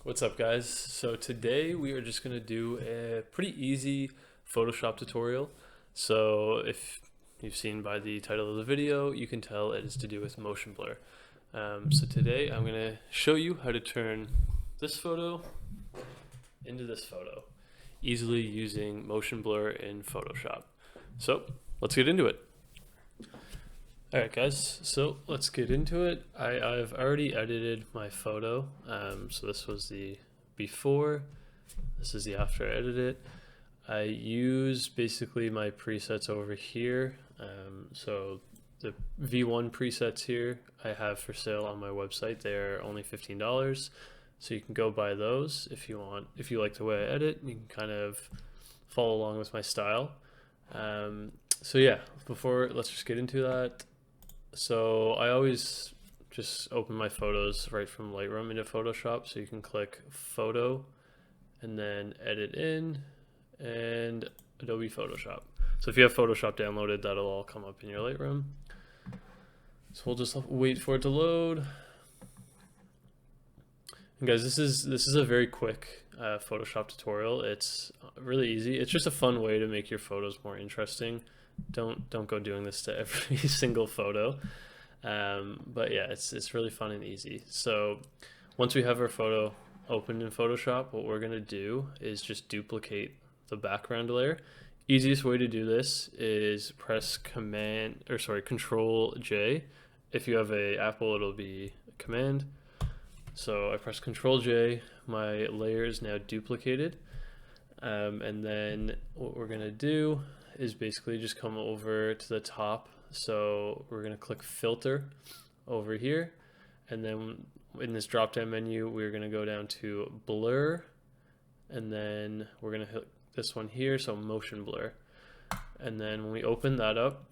What's up, guys? So today we are just going to do a pretty easy Photoshop tutorial. So if you've seen by the title of the video, you can tell it is to do with motion blur. So today I'm going to show you how to turn this photo into this photo easily using motion blur in Photoshop. So let's get into it. Alright guys, so let's get into it. I've already edited my photo. So this was the before, this is the after I edited it. I use basically my presets over here. So the V1 presets here I have for sale on my website. They're only $15. So you can go buy those if you want. If you like the way I edit, you can kind of follow along with my style. So yeah, let's just get into that. So I always just open my photos right from Lightroom into Photoshop. So you can click Photo and then Edit in and Adobe Photoshop. So if you have Photoshop downloaded, that'll all come up in your Lightroom. So we'll just wait for it to load. And guys, this is a very quick Photoshop tutorial. It's really easy. It's just a fun way to make your photos more interesting. Don't go doing this to every single photo. But yeah, it's really fun and easy. So once we have our photo opened in Photoshop, what we're gonna do is just duplicate the background layer. Easiest way to do this is press Control J. If you have a Apple, it'll be Command. So I press Control J, my layer is now duplicated. And then what we're gonna do is basically just come over to the top. So we're gonna click Filter over here. And then in this drop down menu, we're gonna go down to Blur. And then we're gonna hit this one here, so Motion Blur. And then when we open that up,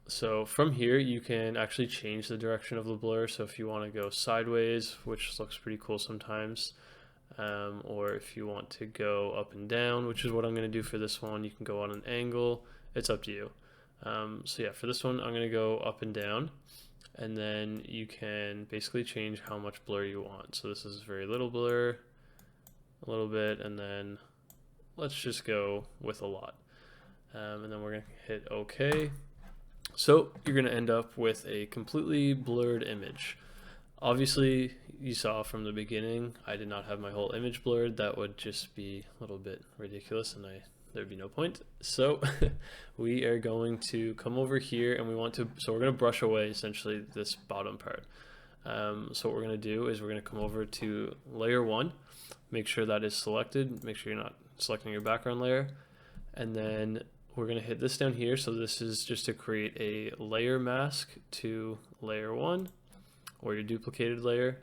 so from here, you can actually change the direction of the blur. So if you want to go sideways, which looks pretty cool sometimes, or if you want to go up and down, which is what I'm going to do for this one, you can go on an angle. It's up to you. So yeah, for this one, I'm going to go up and down, and then you can basically change how much blur you want. So this is very little blur, a little bit, and then let's just go with a lot. And then we're going to hit OK. So you're going to end up with a completely blurred image. Obviously, you saw from the beginning, I did not have my whole image blurred. That would just be a little bit ridiculous and there'd be no point. So we are going to come over here and we're going to brush away essentially this bottom part. So what we're going to do is we're going to come over to layer 1, make sure that is selected, make sure you're not selecting your background layer, and then we're going to hit this down here. So this is just to create a layer mask to layer 1 or your duplicated layer.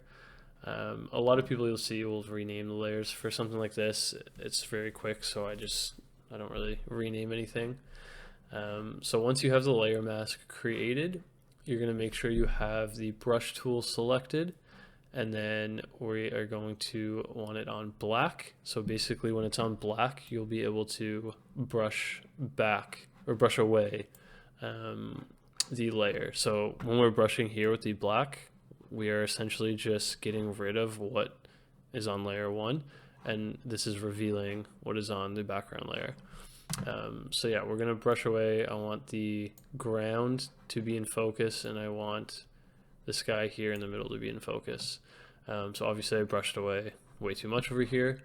A lot of people you'll see will rename the layers for something like this. It's very quick, so I don't really rename anything. So once you have the layer mask created, you're going to make sure you have the brush tool selected, and then we are going to want it on black. So basically when it's on black, you'll be able to brush back or brush away the layer. So when we're brushing here with the black, we are essentially just getting rid of what is on layer 1, and this is revealing what is on the background layer. So yeah, we're gonna brush away. I want the ground to be in focus, and I want this guy here in the middle to be in focus. So obviously I brushed away way too much over here.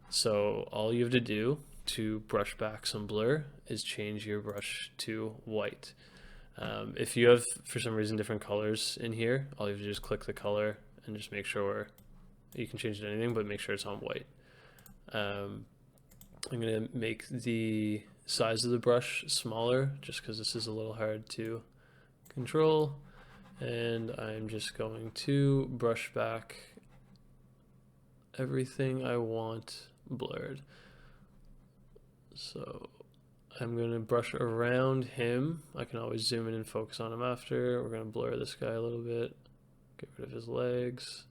So all you have to do to brush back some blur is change your brush to white. If you have, for some reason, different colors in here, all you have to do is click the color and just make sure you can change it to anything, but make sure it's on white. I'm going to make the size of the brush smaller just because this is a little hard to control. And I'm just going to brush back everything I want blurred. So I'm going to brush around him. I can always zoom in and focus on him after. We're going to blur this guy a little bit, get rid of his legs.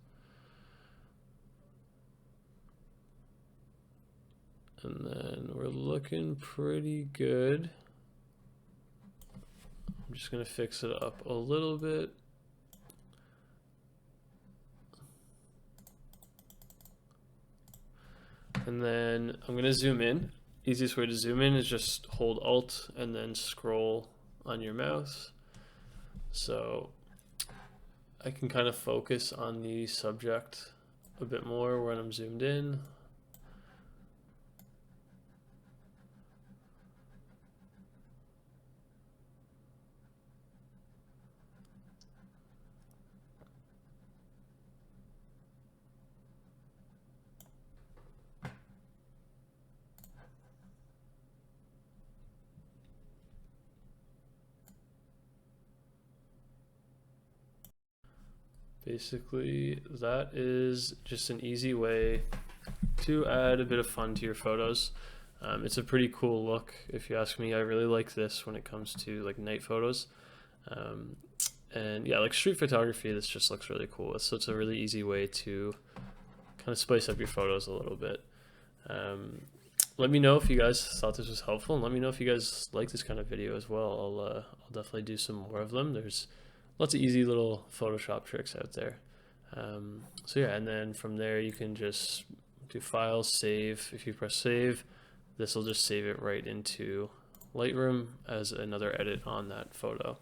And then we're looking pretty good. I'm just going to fix it up a little bit. And then I'm gonna zoom in. Easiest way to zoom in is just hold Alt and then scroll on your mouse. So I can kind of focus on the subject a bit more when I'm zoomed in. Basically, that is just an easy way to add a bit of fun to your photos. It's a pretty cool look, if you ask me. I really like this when it comes to like night photos. And yeah, like street photography, this just looks really cool. So it's a really easy way to kind of spice up your photos a little bit. Let me know if you guys thought this was helpful, and let me know if you guys like this kind of video as well. I'll definitely do some more of them. There's lots of easy little Photoshop tricks out there. So yeah, and then from there you can just do File, Save. If you press Save, this will just save it right into Lightroom as another edit on that photo.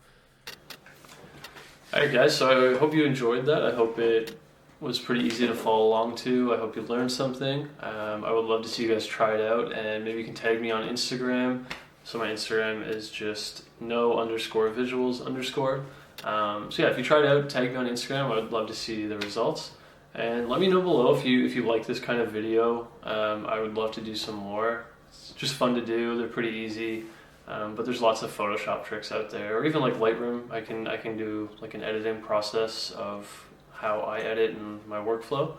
Alright guys, so I hope you enjoyed that. I hope it was pretty easy to follow along to. I hope you learned something. I would love to see you guys try it out, and maybe you can tag me on Instagram. So my Instagram is just no_visuals_. So yeah, if you try it out, tag me on Instagram. I would love to see the results. And let me know below if you like this kind of video. I would love to do some more. It's just fun to do. They're pretty easy. But there's lots of Photoshop tricks out there, or even like Lightroom. I can do like an editing process of how I edit and my workflow.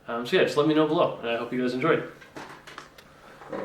So yeah, just let me know below, and I hope you guys enjoyed.